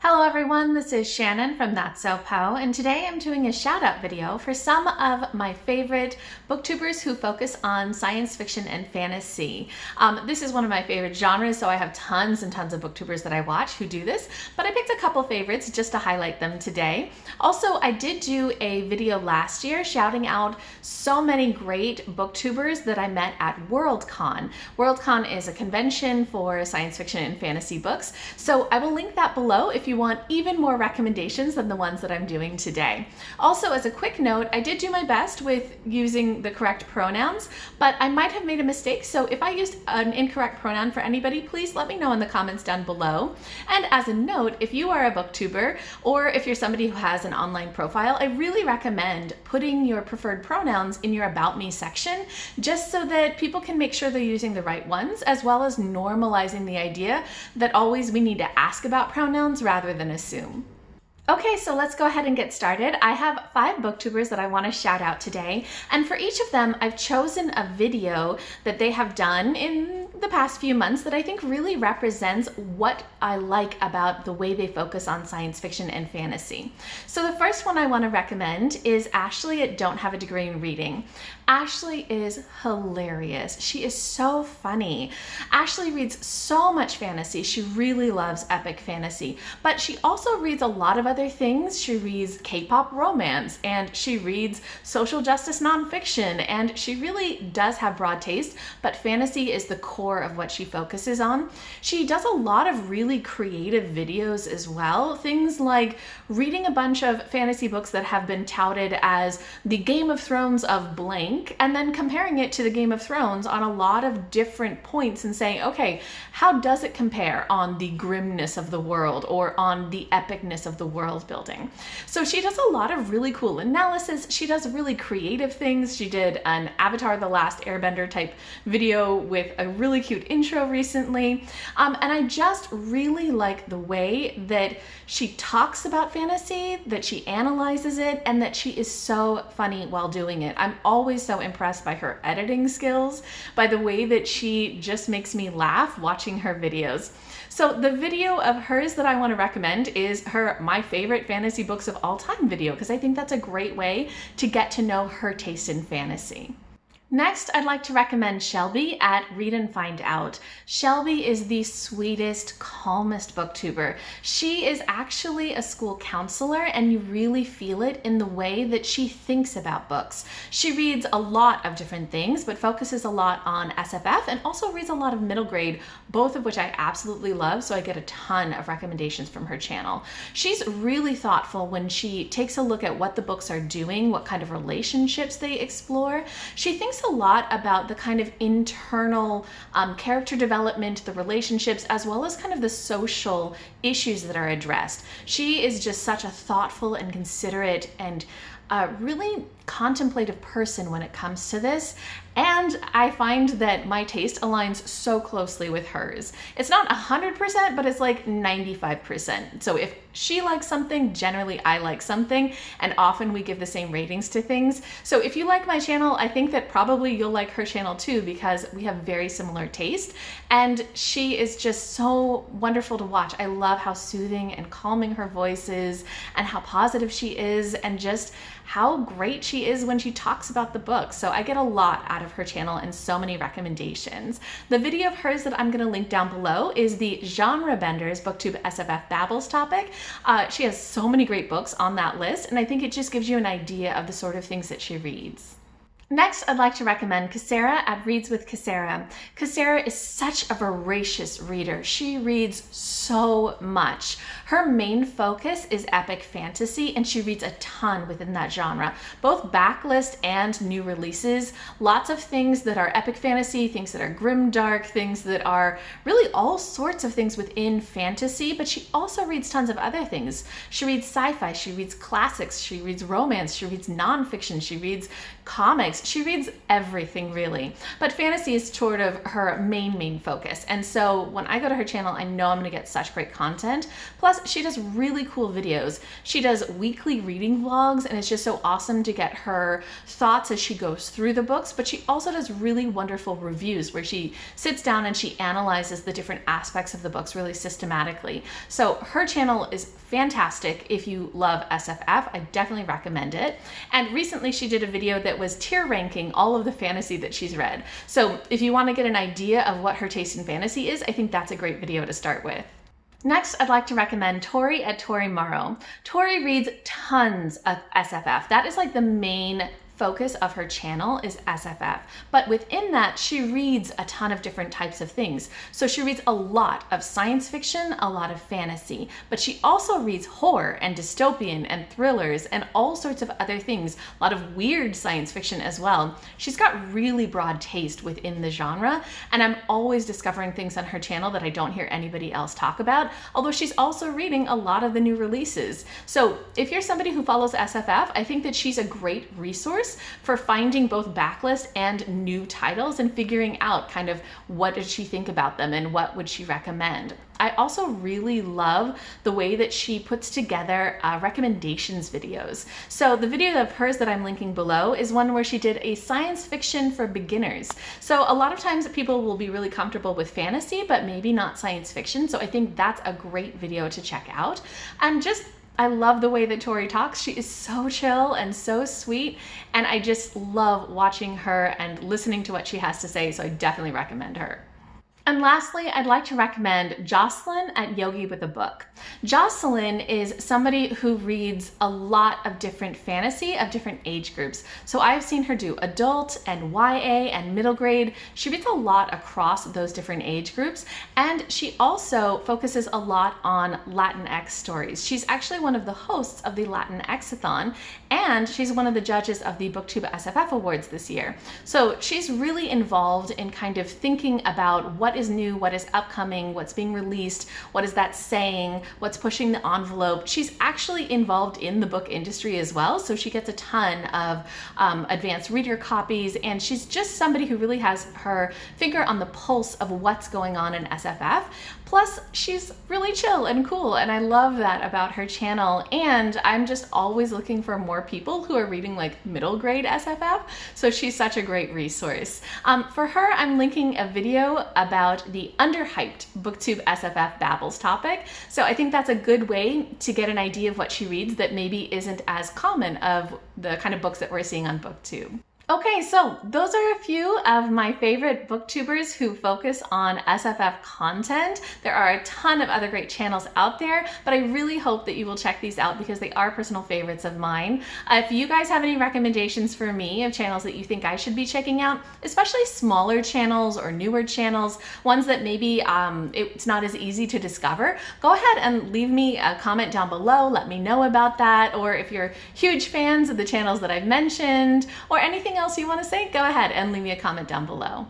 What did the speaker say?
Hello everyone, this is Shannon from That's So Po, and today I'm doing a shout out video for some of my favorite booktubers who focus on science fiction and fantasy. This is one of my favorite genres, so I have tons and tons of booktubers that I watch who do this, but I picked a couple favorites just to highlight them today. Also, I did do a video last year shouting out so many great booktubers that I met at Worldcon. Worldcon is a convention for science fiction and fantasy books, so I will link that below if you want even more recommendations than the ones that I'm doing today. Also, as a quick note, I did do my best with using the correct pronouns, but I might have made a mistake, so if I used an incorrect pronoun for anybody, please let me know in the comments down below. And as a note, if you are a booktuber, or if you're somebody who has an online profile, I really recommend putting your preferred pronouns in your About Me section, just so that people can make sure they're using the right ones, as well as normalizing the idea that always we need to ask about pronouns rather than assume. Okay, so let's go ahead and get started. I have 5 booktubers that I want to shout out today, and for each of them I've chosen a video that they have done in the past few months that I think really represents what I like about the way they focus on science fiction and fantasy. So the first one I want to recommend is Ashley at Don't Have a Degree in Reading. Ashley is hilarious. She is so funny. Ashley reads so much fantasy. She really loves epic fantasy, but she also reads a lot of other things. She reads K-pop romance, and she reads social justice nonfiction, and she really does have broad taste, but fantasy is the core of what she focuses on. She does a lot of really creative videos as well. Things like reading a bunch of fantasy books that have been touted as the Game of Thrones of blank, and then comparing it to the Game of Thrones on a lot of different points and saying, okay, how does it compare on the grimness of the world or on the epicness of the world building? So she does a lot of really cool analysis. She does really creative things. She did an Avatar: The Last Airbender type video with a really cute intro recently. And I just really like the way that she talks about fantasy, that she analyzes it, and that she is so funny while doing it. I'm always so impressed by her editing skills, by the way that she just makes me laugh watching her videos. So the video of hers that I want to recommend is her My Favorite Fantasy Books of All Time video, because I think that's a great way to get to know her taste in fantasy. Next, I'd like to recommend Shelby at Read and Find Out. Shelby is the sweetest, calmest booktuber. She is actually a school counselor, and you really feel it in the way that she thinks about books. She reads a lot of different things, but focuses a lot on SFF and also reads a lot of middle grade, both of which I absolutely love, so I get a ton of recommendations from her channel. She's really thoughtful when she takes a look at what the books are doing, what kind of relationships they explore. She thinks a lot about the kind of internal character development, the relationships, as well as kind of the social issues that are addressed. She is just such a thoughtful and considerate and really contemplative person when it comes to this, and I find that my taste aligns so closely with hers. It's not 100%, but it's like 95%. So if she likes something, generally I like something, and often we give the same ratings to things. So if you like my channel, I think that probably you'll like her channel too, because we have very similar taste, and she is just so wonderful to watch. I love how soothing and calming her voice is, and how positive she is, and just how great she is when she talks about the book. So I get a lot out of her channel and so many recommendations. The video of hers that I'm gonna link down below is the Genre Benders BooktubeSFF Babbles topic. She has so many great books on that list, and I think it just gives you an idea of the sort of things that she reads. Next, I'd like to recommend Kesara at Reads with Kesara. Kesara is such a voracious reader. She reads so much. Her main focus is epic fantasy, and she reads a ton within that genre, both backlist and new releases. Lots of things that are epic fantasy, things that are grimdark, things that are really all sorts of things within fantasy, but she also reads tons of other things. She reads sci-fi, she reads classics, she reads romance, she reads nonfiction, she reads comics. science. She reads everything really, but fantasy is sort of her main focus. And so when I go to her channel, I know I'm gonna get such great content. Plus she does really cool videos. She does weekly reading vlogs, and it's just so awesome to get her thoughts as she goes through the books, but she also does really wonderful reviews where she sits down and she analyzes the different aspects of the books really systematically. So her channel is fantastic. If you love SFF, I definitely recommend it. And recently she did a video that was tier ranking all of the fantasy that she's read. So if you want to get an idea of what her taste in fantasy is, I think that's a great video to start with. Next, I'd like to recommend Tori at Tori Morrow. Tori reads tons of SFF. That is like the main focus of her channel is SFF, but within that she reads a ton of different types of things. So she reads a lot of science fiction, a lot of fantasy, but she also reads horror and dystopian and thrillers and all sorts of other things, a lot of weird science fiction as well. She's got really broad taste within the genre, and I'm always discovering things on her channel that I don't hear anybody else talk about, although she's also reading a lot of the new releases. So if you're somebody who follows SFF, I think that she's a great resource for finding both backlist and new titles and figuring out kind of what did she think about them and what would she recommend. I also really love the way that she puts together recommendations videos. So the video of hers that I'm linking below is one where she did a science fiction for beginners. So a lot of times people will be really comfortable with fantasy, but maybe not science fiction. So I think that's a great video to check out. And I love the way that Tori talks. She is so chill and so sweet, and I just love watching her and listening to what she has to say, so I definitely recommend her. And lastly, I'd like to recommend Jocelyn at Yogi with a Book. Jocelyn is somebody who reads a lot of different fantasy of different age groups. So I've seen her do adult and YA and middle grade. She reads a lot across those different age groups, and she also focuses a lot on Latinx stories. She's actually one of the hosts of the Latinx-a-thon, and she's one of the judges of the BooktubeSFF Awards this year. So she's really involved in kind of thinking about what is new, what is upcoming, what's being released, what is that saying, what's pushing the envelope. She's actually involved in the book industry as well, so she gets a ton of advanced reader copies, and she's just somebody who really has her finger on the pulse of what's going on in SFF. Plus, she's really chill and cool, and I love that about her channel, and I'm just always looking for more people who are reading like middle grade SFF, so she's such a great resource. For her, I'm linking a video about the underhyped BooktubeSFF Babbles topic, so I think that's a good way to get an idea of what she reads that maybe isn't as common of the kind of books that we're seeing on BookTube. Okay, so those are a few of my favorite booktubers who focus on SFF content. There are a ton of other great channels out there, but I really hope that you will check these out because they are personal favorites of mine. If you guys have any recommendations for me of channels that you think I should be checking out, especially smaller channels or newer channels, ones that maybe it's not as easy to discover, go ahead and leave me a comment down below. Let me know about that. Or if you're huge fans of the channels that I've mentioned or anything else you want to say, go ahead and leave me a comment down below.